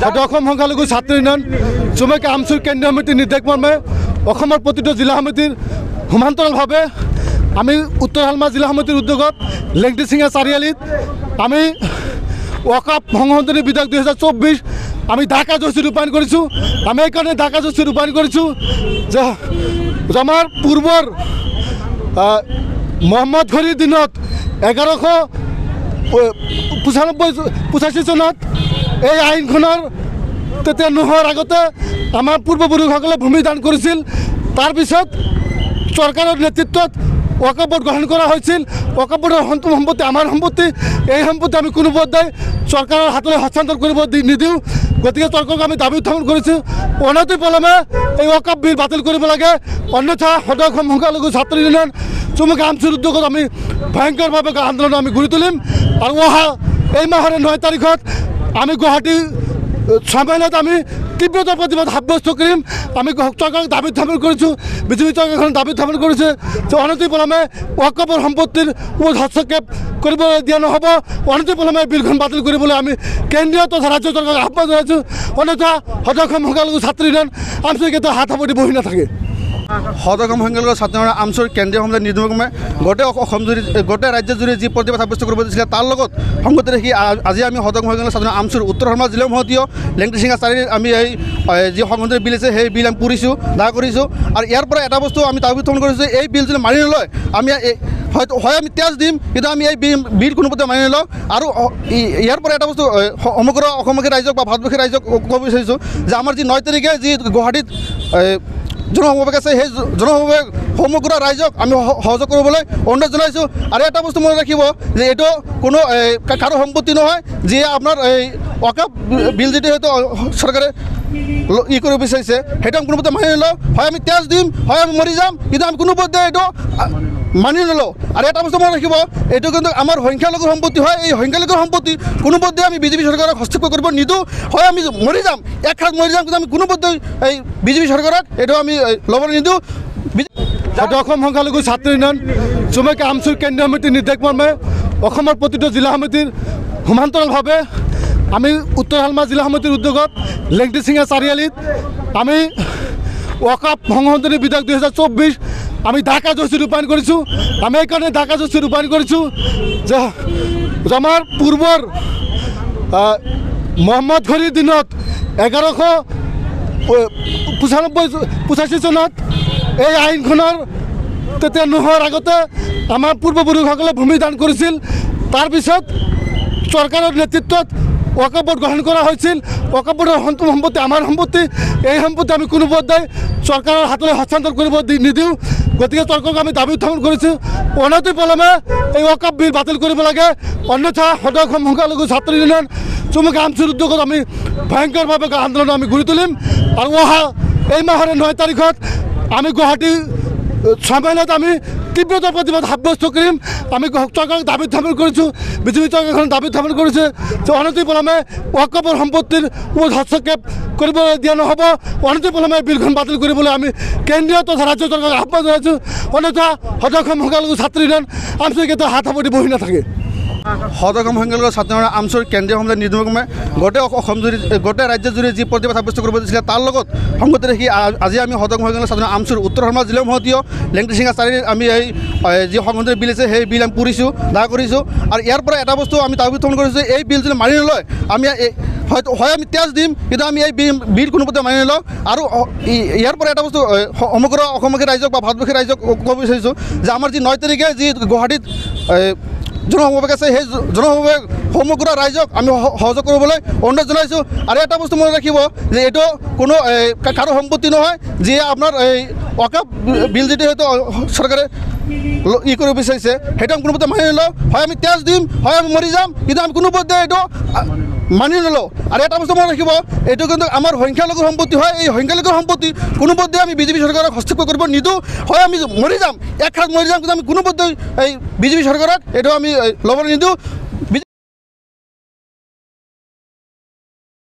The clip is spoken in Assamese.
সংখ্যালঘু ছাত্ৰ ইউনিয়ন চুমেক আমচুৰ কেন্দ্ৰীয় সমিতিৰ নিৰ্দেশ মৰ্মে অসমৰ প্ৰতিটো জিলা সমিতিৰ সমান্তৰালভাৱে আমি উত্তৰ হালমা জিলা সমিতিৰ উদ্যোগত লেংটিচিঙা চাৰিআলিত আমি ওয়াকাফ সংশোধনী বিধেয়ক 2024 আমি ঢাকা কাৰ্যসূচী ৰূপায়ণ কৰিছোঁ। আমি এইকাৰণে ঢাকা কাৰ্যসূচী ৰূপায়ণ কৰিছোঁ যে আমাৰ পূৰ্বৰ মহম্মদ ঘড়ীৰ দিনত 1185 চনত এই আইনখনৰ তেতিয়া নোহোৱাৰ আগতে আমাৰ পূৰ্বপুৰুষসকলে ভূমি দান কৰিছিল। তাৰপিছত চৰকাৰৰ নেতৃত্বত ওয়াকাফ বোৰ্ড গঠন কৰা হৈছিল। ওয়াকাফ বোৰ্ডৰ সম্পত্তি আমাৰ সম্পত্তি, এই সম্পত্তি আমি কোনো পৰ্যায় চৰকাৰৰ হাতলৈ হস্তান্তৰ কৰিব নিদিওঁ। গতিকে চৰকাৰক আমি দাবী উত্থাপন কৰিছোঁ, অনতিপলমে এই ওয়াকাফ বিল বাতিল কৰিব লাগে, অন্যথা অসম সংখ্যালঘু ছাত্ৰ ইউনিয়ন চুমুক আমচুৰ উদ্যোগত আমি ভয়ংকৰভাৱে আন্দোলন আমি গঢ়ি তুলিম। আৰু অহা এই মাহৰ 9 তাৰিখত আমি গুৱাহাটী সন্মিলনত আমি তীব্ৰতৰ প্ৰতিবাদ সাব্যস্ত কৰিম। আমি চৰকাৰক দাবী উত্থাপন কৰিছোঁ, বিজেপি চৰকাৰখন দাবী উত্থাপন কৰিছে যে অনতিপলমে ওয়াকাফৰ সম্পত্তিৰ ওপৰত হস্তক্ষেপ কৰিব দিয়া নহ'ব, অনতিপলমে বিলখন বাতিল কৰিবলৈ আমি কেন্দ্ৰীয় তথা ৰাজ্য চৰকাৰক আহ্বান জনাইছোঁ। অন্যথা অসম সংখ্যালঘু ছাত্ৰ ইউনিয়ন আমচুৰ কেতিয়াও হাত সাৱটি বহি নাথাকে। অসম সংখ্যালঘু ছাত্ৰ ইউনিয়ন আমচুৰ কেন্দ্ৰীয় সমিতিৰ নিৰ্দেশমৰ্মে গোটেই অসম জুৰি গোটেই ৰাজ্যৰ জুৰি যি প্ৰতিবাদ সাব্যস্ত কৰিব দিছিলে তাৰ লগত সংগতি ৰাখি আজি আমি অসম সংখ্যালঘু ছাত্ৰ ইউনিয়ন আমচুৰ উত্তৰ হালমা জিলা মহতীয় লেংটিচিঙা চাৰিআলিত আমি এই যি সংশোধনী বিল আছে সেই বিল আমি পঢ়িছোঁ, দায় কৰিছোঁ। আৰু ইয়াৰ পৰা এটা বস্তু আমি দাবী উত্থাপন কৰিছোঁ, এই বিল যদি মানি নলয় আমি হয় আমি তেজ দিম, কিন্তু আমি এই বিল কোনোপধ্যে মানি নলওঁ। আৰু ইয়াৰ পৰা এটা বস্তু সমগ্ৰ অসমবাসী ৰাইজক বা ভাৰতবৰ্ষীয় ৰাইজক ক'ব বিচাৰিছোঁ যে আমাৰ যি 9 তাৰিখে যি গুৱাহাটীত জনসমাৱেশ আছে, সেই জনসমাৱেশ সমগ্ৰ ৰাইজক আমি সহযোগ কৰিবলৈ অনুৰোধ জনাইছোঁ। আৰু এটা বস্তু মনত ৰাখিব যে এইটো কোনো কাৰো সম্পত্তি নহয়, যিয়ে আপোনাৰ এই ওয়াকাফ বিল যিটো হয়তো চৰকাৰে কৰিব বিচাৰিছে সেইটো আমি কোনোপধ্যে মানি নলওঁ। হয় আমি তেজ দিম, হয় আমি মৰি যাম, কিন্তু আমি কোনোপধ্যে এইটো মানি নলওঁ। আৰু এটা বস্তু মনত ৰাখিব, এইটো কিন্তু আমাৰ সংখ্যালঘুৰ সম্পত্তি হয়, এই সংখ্যালঘুৰ সম্পত্তি কোনোপধ্যে আমি বিজেপি চৰকাৰক হস্তক্ষেপ কৰিব নিদিওঁ। হয় আমি মৰি যাম, এক হাত মৰি যাম, কিন্তু আমি কোনোপধ্যে এই বিজেপি চৰকাৰক এইটো আমি ল'বলৈ নিদিওঁ। অসম সংখ্যালঘু ছাত্ৰ ইউনিয়ন চুমেক আমচুৰ কেন্দ্ৰীয় সমিতিৰ নিৰ্দেশ মৰ্মে অসমৰ প্ৰতিটো জিলা সমিতিৰ সমান্তৰালভাৱে আমি উত্তৰ হালমা জিলা সমিতিৰ উদ্যোগত লেংটিচিঙা চাৰিআলিত আমি ওয়াকাফ সংশোধনী বিধেয়ক 2024 আমি ঢাকা কাৰ্যসূচী ৰূপায়ণ কৰিছোঁ। আমি এইকাৰণে ঢাকা কাৰ্যসূচী ৰূপায়ণ কৰিছোঁ যে আমাৰ পূৰ্বৰ মহম্মদ ঘড়ীৰ দিনত 1185 চনত এই আইনখনৰ তেতিয়া নোহোৱাৰ আগতে আমাৰ পূৰ্বপুৰুষসকলে ভূমি দান কৰিছিল। তাৰপিছত চৰকাৰৰ নেতৃত্বত ওয়াকাফ বোৰ্ড গঠন কৰা হৈছিল। ওয়াকাফ বোৰ্ডৰ সম্পত্তি আমাৰ সম্পত্তি, এই সম্পত্তি আমি কোনো পৰ্যায় চৰকাৰৰ হাতলৈ হস্তান্তৰ কৰিব নিদিওঁ। গতিকে চৰকাৰক আমি দাবী উত্থাপন কৰিছোঁ, অনতিপলমে এই ওয়াকাফ বিল বাতিল কৰিব লাগে, অন্যথা অসম সংখ্যালঘু ছাত্ৰ ইউনিয়ন চুমুক আমচুৰ উদ্যোগত আমি ভয়ংকৰভাৱে আন্দোলন আমি গঢ়ি তুলিম। আৰু অহা এই মাহৰ 9 তাৰিখত আমি গুৱাহাটী সন্মিলনত আমি তীব্ৰতৰ প্ৰতিবাদ সাব্যস্ত কৰিম। আমি চৰকাৰক দাবী উত্থাপন কৰিছোঁ, বিজেপি চৰকাৰখন দাবী উত্থাপন কৰিছে যে অনতিপলমে ওয়াকাফৰ সম্পত্তিৰ ওপৰত হস্তক্ষেপ কৰিব দিয়া নহ'ব, অনতিপলমে বিলখন বাতিল কৰিবলৈ আমি কেন্দ্ৰীয় তথা ৰাজ্য চৰকাৰক আহ্বান জনাইছোঁ। অন্যথা অসম সংখ্যালঘু ছাত্ৰ ইউনিয়ন আমচুৰ কেতিয়াও হাত সাৱটি বহি নাথাকে। অসম সংখ্যালঘু ছাত্ৰ ইউনিয়ন আমচুৰ কেন্দ্ৰীয় সমিতিৰ নিৰ্দেশমৰ্মে গোটেই অসম জুৰি গোটেই ৰাজ্যৰ জুৰি যি প্ৰতিবাদ সাব্যস্ত কৰিব দিছিলে তাৰ লগত সংগতি ৰাখি আজি আমি অসম সংখ্যালঘু ছাত্ৰ ইউনিয়ন আমচুৰ উত্তৰ হালমা জিলা মহতীয় লেংটিচিঙা চাৰিআলিত আমি এই যি সংশোধনী বিল আছে সেই বিল আমি পঢ়িছোঁ, দায় কৰিছোঁ। আৰু ইয়াৰ পৰা এটা বস্তু আমি দাবী উত্থাপন কৰিছোঁ, এই বিল যদি মানি নলয় আমি হয় আমি তেজ দিম, কিন্তু আমি এই বিল কোনোপধ্যে মানি নলওঁ। আৰু ইয়াৰ পৰা এটা বস্তু সমগ্ৰ অসমবাসী ৰাইজক বা ভাৰতবৰ্ষীয় ৰাইজক ক'ব বিচাৰিছোঁ যে আমাৰ যি 9 তাৰিখে যি গুৱাহাটীত জনসমাৱেশ আছে, সেই জনসমাৱেশ সমগ্ৰ ৰাইজক আমি সহযোগ কৰিবলৈ অনুৰোধ জনাইছোঁ। আৰু এটা বস্তু মনত ৰাখিব যে এইটো কোনো কাৰো সম্পত্তি নহয়, যিয়ে আপোনাৰ এই ওয়াকাফ বিল যিটো হয়তো চৰকাৰে কৰিব বিচাৰিছে সেইটো আমি কোনোপধ্যে মানি নলওঁ। হয় আমি তেজ দিম, হয় আমি মৰি যাম, কিন্তু আমি কোনোপধ্যে এইটো মানি নলওঁ। আৰু এটা বস্তু মনত ৰাখিব, এইটো কিন্তু আমাৰ সংখ্যালঘুৰ সম্পত্তি হয়, এই সংখ্যালঘুৰ সম্পত্তি কোনোপধ্যে আমি বিজেপি চৰকাৰক হস্তক্ষেপ কৰিব নিদিওঁ। হয় আমি মৰি যাম, এক হাত মৰি যাম, কিন্তু আমি কোনোপধ্যে এই বিজেপি চৰকাৰক এইটো আমি ল'বলৈ নিদিওঁ।